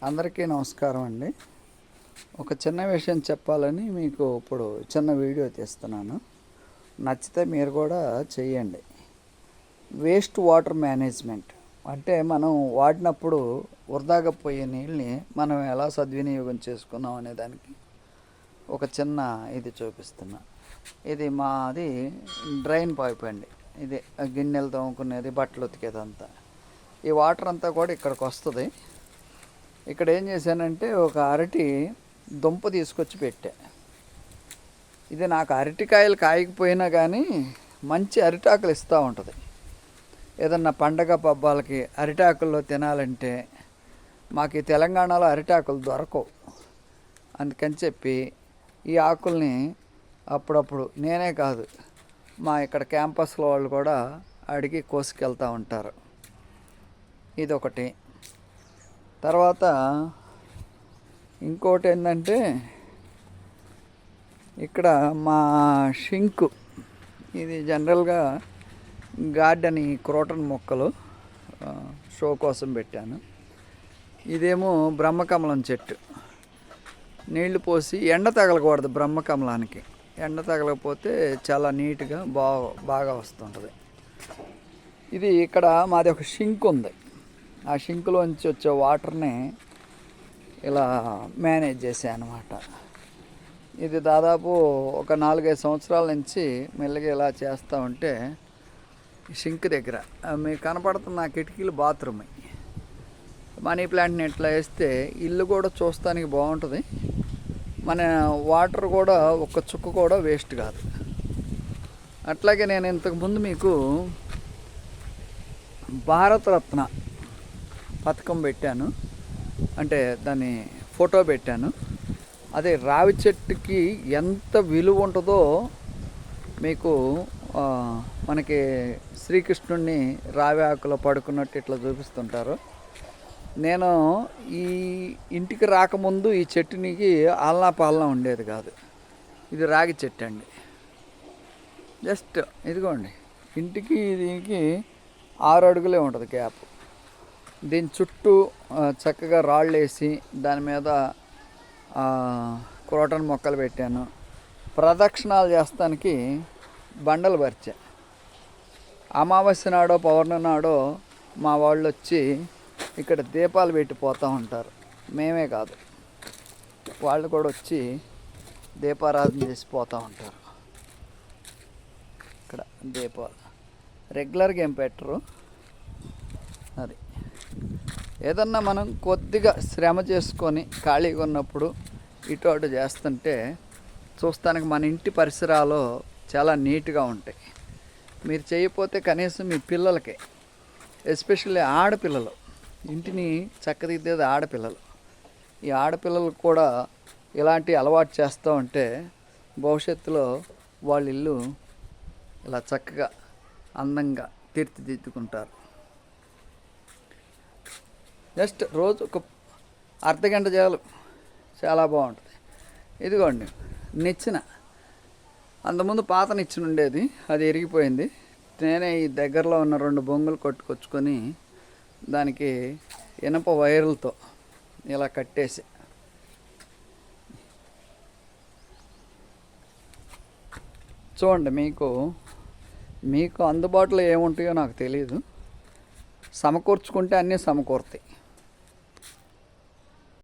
అందరికీ నమస్కారం అండి. ఒక చిన్న విషయం చెప్పాలని మీకు ఇప్పుడు చిన్న వీడియో తీస్తున్నాను. నచ్చితే మీరు కూడా చేయండి. వేస్ట్ వాటర్ మేనేజ్మెంట్ అంటే మనం వాడినప్పుడు వృధాగా పోయే నీళ్ళని మనం ఎలా సద్వినియోగం చేసుకున్నాం అనే దానికి ఒక చిన్న ఇది చూపిస్తున్నా. ఇది మాది డ్రైన్ పైప్ అండి. ఇది గిన్నెలు తోముకునేది, బట్టలు ఉతికేదంతా. ఈ వాటర్ అంతా కూడా ఇక్కడికి వస్తుంది. ఇక్కడ ఏం చేశానంటే ఒక అరటి దుంప తీసుకొచ్చి పెట్టా. ఇది నాకు అరటికాయలు కాయకపోయినా కానీ మంచి అరిటాకులు ఇస్తూ ఉంటుంది. ఏదన్నా పండగ పబ్బాలకి అరిటాకుల్లో తినాలంటే మాకు ఈ తెలంగాణలో అరిటాకులు దొరకవు. అందుకని చెప్పి ఈ ఆకుల్ని అప్పుడప్పుడు నేనే కాదు, మా ఇక్కడ క్యాంపస్లో వాళ్ళు కూడా అడిగి కోసుకెళ్తూ ఉంటారు. ఇదొకటి. తర్వాత ఇంకోటి ఏంటంటే ఇక్కడ మా షింకు, ఇది జనరల్గా గార్డెన్, ఈ క్రోటన్ మొక్కలు షో కోసం పెట్టాను. ఇదేమో బ్రహ్మకమలం చెట్టు. నీళ్లు పోసి ఎండ తగలకూడదు బ్రహ్మకమలానికి. ఎండ తగలకపోతే చాలా నీట్గా బాగా వస్తుంటుంది. ఇది ఇక్కడ మాది ఒక షింక్ ఉంది. ఆ షింకులోంచి వచ్చే వాటర్ని ఇలా మేనేజ్ చేశాను అన్నమాట. ఇది దాదాపు ఒక 4-5 సంవత్సరాల నుంచి మెల్లగా ఇలా చేస్తూ ఉంటే షింక్ దగ్గర మీకు కనపడుతున్న కిటికీలు బాత్రూమ్. మనీ ప్లాంట్ని ఇట్లా వేస్తే ఇల్లు కూడా చూస్తానికి బాగుంటుంది. మన వాటర్ కూడా ఒక్క చుక్క కూడా వేస్ట్ కాదు. అట్లాగే నేను ఇంతకుముందు మీకు భారతరత్న పథకం పెట్టాను, అంటే దాన్ని ఫోటో పెట్టాను. అదే రావి చెట్టుకి ఎంత విలువ ఉంటుందో మీకు మనకి శ్రీకృష్ణుడిని రావి ఆకులో పడుకున్నట్టు ఇట్లా చూపిస్తుంటారు. నేను ఈ ఇంటికి రాకముందు ఈ చెట్టునికి ఆలనా పాలనా ఉండేది కాదు. ఇది రాగి చెట్టు అండి. జస్ట్ ఇదిగోండి, ఇంటికి దీనికి 6 అడుగులే ఉంటుంది గ్యాప్. దీని చుట్టూ చక్కగా రాళ్ళు వేసి దాని మీద క్రోటన్ మొక్కలు పెట్టాను. ప్రదక్షిణాలు చేస్తానికి బండలు పరిచా. అమావాస్య నాడో పౌర్ణమి నాడో మా వాళ్ళు వచ్చి ఇక్కడ దీపాలు పెట్టి పోతూ ఉంటారు. మేమే కాదు, వాళ్ళు కూడా వచ్చి దీపారాధన చేసి పోతూ ఉంటారు. ఇక్కడ దీపాలు రెగ్యులర్గా ఏం పెట్టరు. అది ఏదన్నా మనం కొద్దిగా శ్రమ చేసుకొని ఖాళీగా ఉన్నప్పుడు ఇటు అటు చేస్తుంటే చూస్తానికి మన ఇంటి పరిసరాలు చాలా నీట్గా ఉంటాయి. మీరు చేయకపోతే కనీసం మీ పిల్లలకి, ఎస్పెషల్లీ ఆడపిల్లలు, ఇంటిని చక్కదిద్దేది ఆడపిల్లలు. ఈ ఆడపిల్లలకు కూడా ఇలాంటి అలవాటు చేస్తూ ఉంటే భవిష్యత్తులో వాళ్ళ ఇల్లు ఇలా చక్కగా అందంగా తీర్చిదిద్దుకుంటారు. జస్ట్ రోజు ఒక అర్ధగంట చాలు, చాలా బాగుంటుంది. ఇదిగోండి నిచ్చెన. అంతకుముందు పాత నిచ్చెన ఉండేది, అది ఎరిగిపోయింది. నేనే ఈ దగ్గరలో ఉన్న 2 బొంగులు కొట్టుకొచ్చుకొని దానికి ఇనప వైర్లతో ఇలా కట్టేసి చూడండి. మీకు అందుబాటులో ఏముంటాయో నాకు తెలియదు. సమకూర్చుకుంటే అన్నీ సమకూరుతాయి.